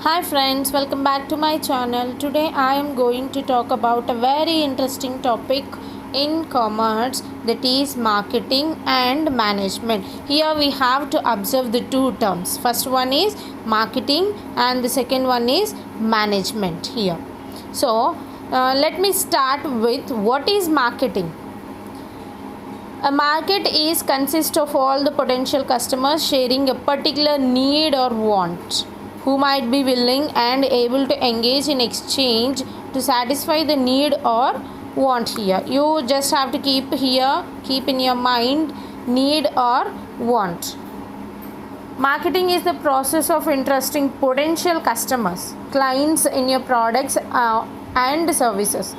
Hi friends, welcome back to my channel. Today I am going to talk about a very interesting topic in commerce, that is marketing and management. Here we have to observe the two terms. First one is marketing and the second one is management here. So let me start with what is marketing. A market is consists of all the potential customers sharing a particular need or want, who might be willing and able to engage in exchange to satisfy the need or want. Here you just have to keep in your mind need or want. Marketing is the process of interesting potential customers, clients in your products and services.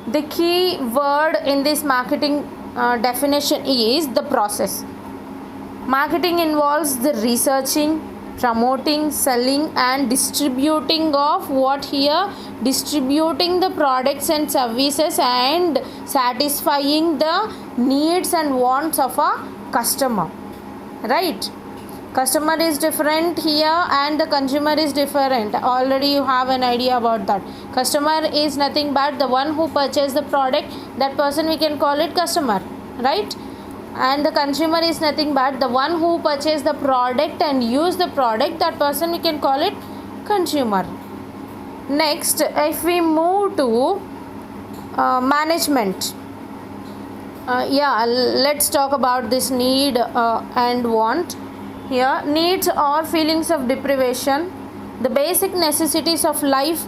The key word in this marketing definition is the process. Marketing involves the researching, promoting, selling and distributing of what here? Distributing the products and services and satisfying the needs and wants of a customer. Right? Customer is different here and the consumer is different. Already you have an idea about that. Customer is nothing but the one who purchased the product. That person we can call it customer, right? And the consumer is nothing but the one who purchased the product and use the product. That person we can call it consumer. Next, if we move to management, let's talk about this need and want. Here, needs or feelings of deprivation, the basic necessities of life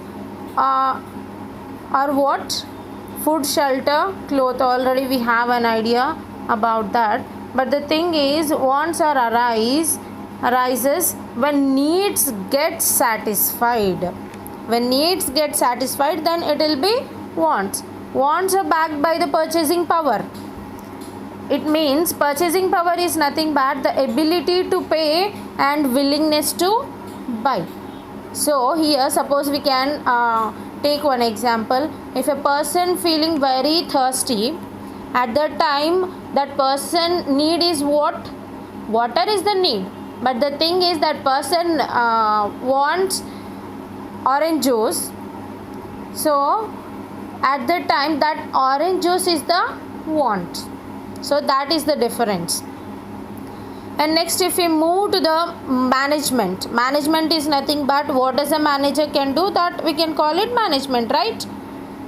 are what? Food, shelter, cloth. Already we have an idea about that. But the thing is, wants arises when needs get satisfied. When needs get satisfied, then it will be wants. Wants are backed by the purchasing power. It means purchasing power is nothing but the ability to pay and willingness to buy. So here suppose we can take one example. If a person feeling very thirsty, at that time that person need is what? Water is the need. But the thing is that person wants orange juice. So at that time that orange juice is the want. So that is the difference. And next, if we move to the management is nothing but what does a manager can do, that we can call it management, right?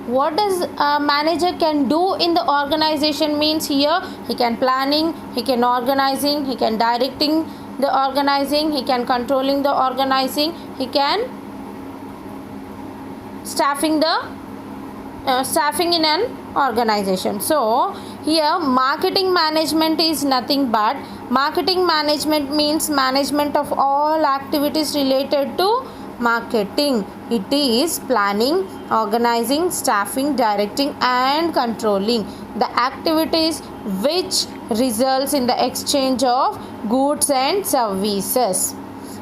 What does a manager can do in the organization means here he can planning, he can organizing, he can directing the organizing, he can controlling the organizing, he can staffing in an organization. So here marketing management is nothing but marketing management means management of all activities related to marketing. It is planning, organizing, staffing, directing and controlling the activities which results in the exchange of goods and services.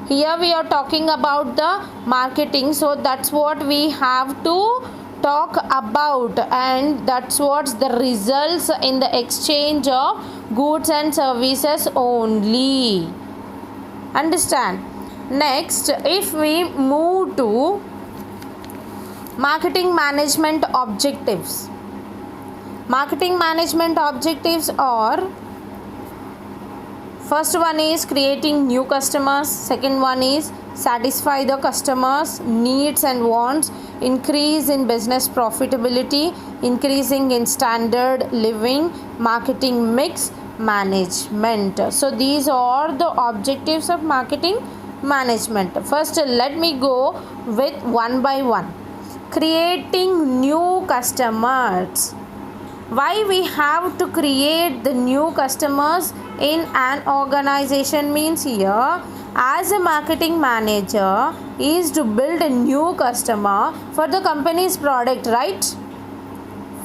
Here we are talking about the marketing, so that's what we have to talk about, and that's what's the results in the exchange of goods and services only. Understand? Next, if we move to marketing management objectives. Marketing management objectives are: first one is creating new customers, second one is satisfy the customers' needs and wants, increase in business profitability, increasing in standard living, marketing mix management. So these are the objectives of marketing management. First, let me go with one by one. Creating new customers. Why we have to create the new customers in an organization means here, as a marketing manager is to build a new customer for the company's product, right?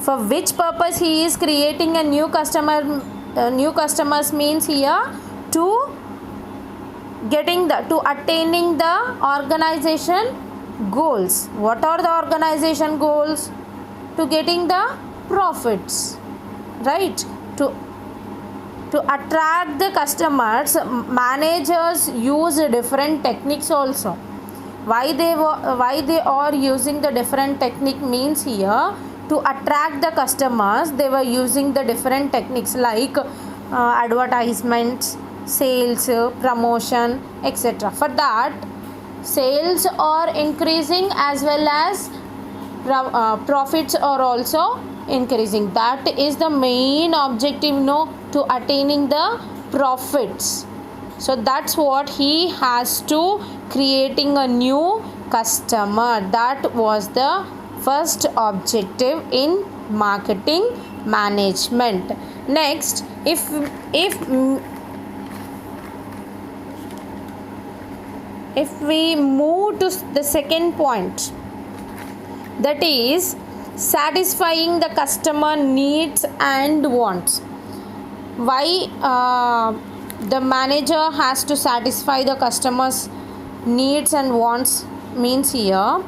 For which purpose he is creating a new customer? New customers means here to attaining the organization goals. What are the organization goals? To getting the profits, right? To attract the customers, managers use different techniques also. Why they are using the different technique means here to attract the customers they were using the different techniques like advertisements, sales, promotion, etc. For that sales are increasing as well as profits are also increasing. That is the main objective, no, to attaining the profits. So that's what he has to creating a new customer. That was the first objective in marketing management. Next, if we move to the second point, that is satisfying the customer needs and wants. Why the manager has to satisfy the customers needs and wants means here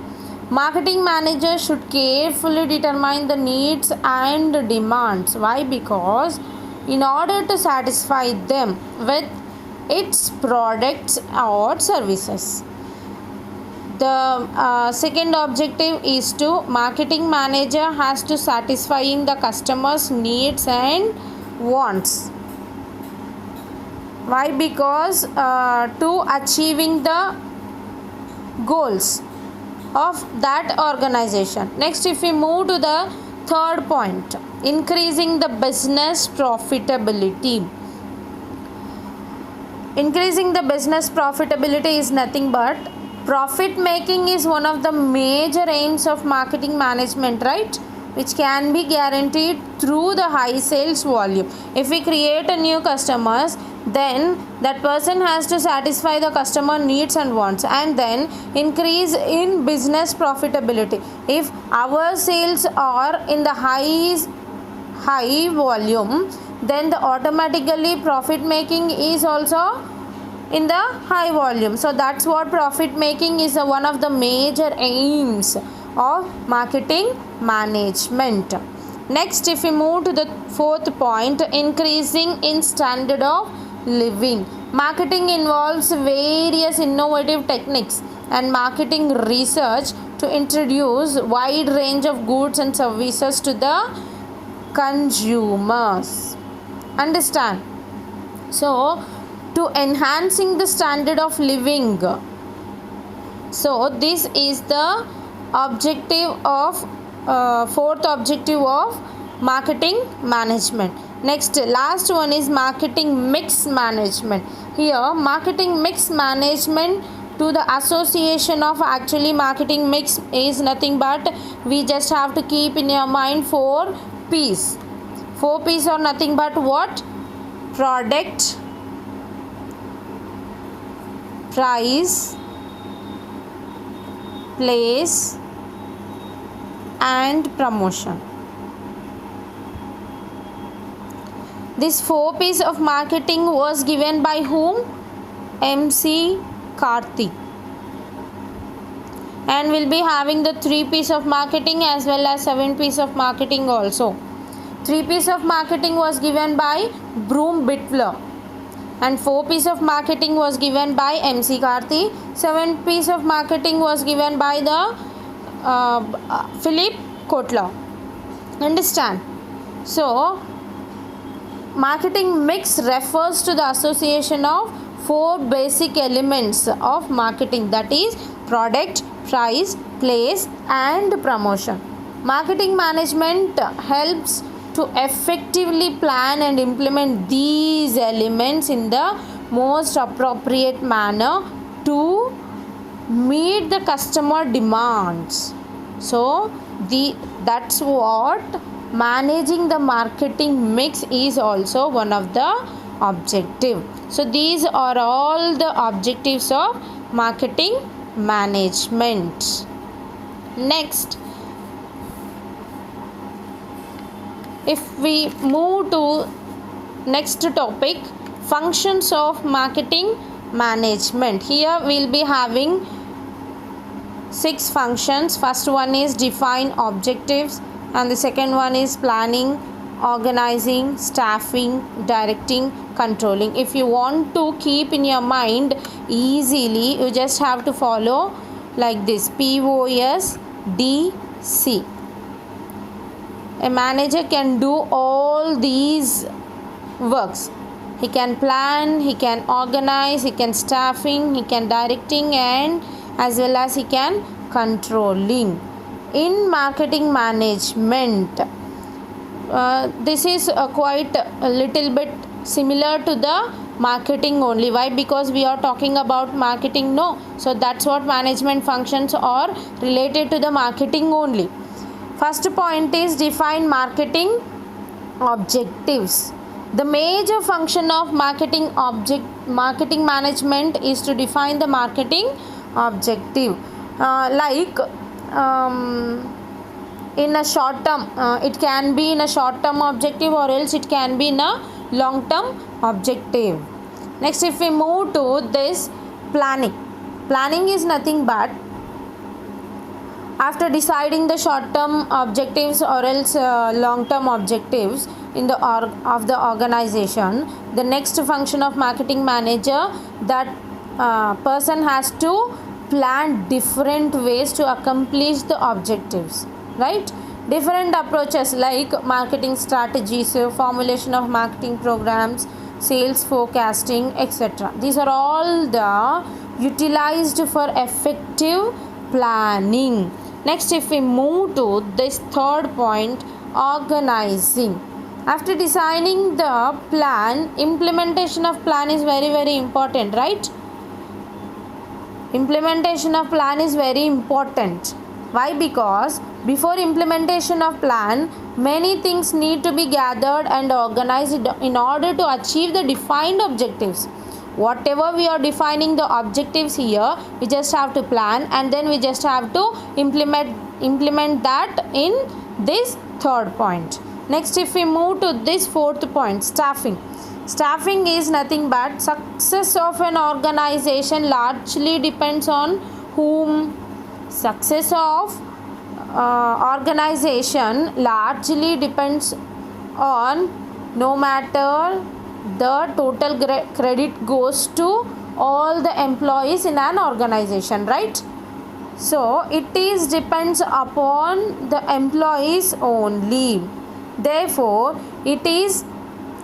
marketing manager should carefully determine the needs and demands. Why? Because in order to satisfy them with its products or services. The second objective is to marketing manager has to satisfying the customers needs and wants. Why? Because to achieving the goals of that organization. Next, if we move to the third point, increasing the business profitability. Increasing the business profitability is nothing but profit making is one of the major aims of marketing management, right? Which can be guaranteed through the high sales volume. If we create a new customers, then that person has to satisfy the customer needs and wants, and then increase in business profitability. If our sales are in the high volume, then the automatically profit making is also in the high volume. So that's what profit making is one of the major aims of marketing management. Next, if we move to the fourth point, increasing in standard of living. Marketing involves various innovative techniques and marketing research to introduce wide range of goods and services to the consumers. Understand? So to enhancing the standard of living. So this is the objective of fourth objective of marketing management. Next, last one is marketing mix management. Here marketing mix management to the association of actually marketing mix is nothing but we just have to keep in your mind 4 P's. 4 P's are nothing but what? Product, price, place and promotion. This 4 P's of marketing was given by whom? MC Karthi. And we'll be having the 3 P's of marketing as well as 7 P's of marketing also. 3 P's of marketing was given by Broom Bitler. And 4 P's of marketing was given by MC Karthi. 7 P's of marketing was given by the Philip Kotler. Understand? So marketing mix refers to the association of 4 basic elements of marketing, that is product, price, place and promotion. Marketing management helps to effectively plan and implement these elements in the most appropriate manner to meet the customer demands. So that's what managing the marketing mix is also one of the objective. So these are all the objectives of marketing management. Next, if we move to next topic, functions of marketing management. Here we will be having 6 functions. First one is define objectives, and the second one is planning, organizing, staffing, directing, controlling. If you want to keep in your mind easily, you just have to follow like this, POSDC. A manager can do all these works. He can plan, he can organize, he can staffing, he can directing, and as well as he can controlling. In marketing management, this is quite a little bit similar to the marketing only. Why? Because we are talking about marketing, no? So that's what management functions are related to the marketing only. First point is define marketing objectives. The major function of marketing management is to define the marketing objective. In a short term, it can be in a short term objective, or else it can be in a long term objective. Next, if we move to this planning is nothing but after deciding the short term objectives or else long term objectives in the of the organization, the next function of marketing manager, that person has to plan different ways to accomplish the objectives, right? Different approaches like marketing strategies, formulation of marketing programs, sales forecasting, etc. These are all the utilized for effective planning. Next, if we move to this third point, organizing. After designing the plan, implementation of plan is very, very important, right? Implementation of plan is very important. Why? Because before implementation of plan, many things need to be gathered and organized in order to achieve the defined objectives. Whatever we are defining the objectives here, we just have to plan, and then we just have to implement that in this third point. Next, if we move to this fourth point, staffing. Staffing is nothing but success of an organization largely depends on whom. Success of organization largely depends on, no matter the total credit goes to all the employees in an organization, right? So it is depends upon the employees only. Therefore, it is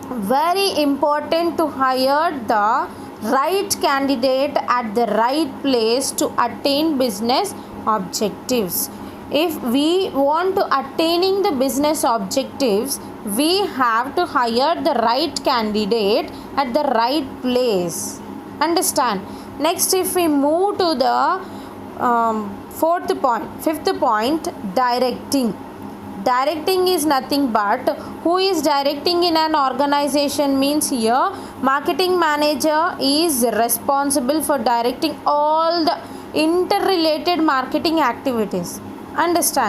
very important to hire the right candidate at the right place to attain business objectives. If we want to attaining the business objectives, we have to hire the right candidate at the right place. Understand? Next, if we move to the fifth point, directing. Directing is nothing but who is directing in an organization, means here marketing manager is responsible for directing all the interrelated marketing activities. Understand?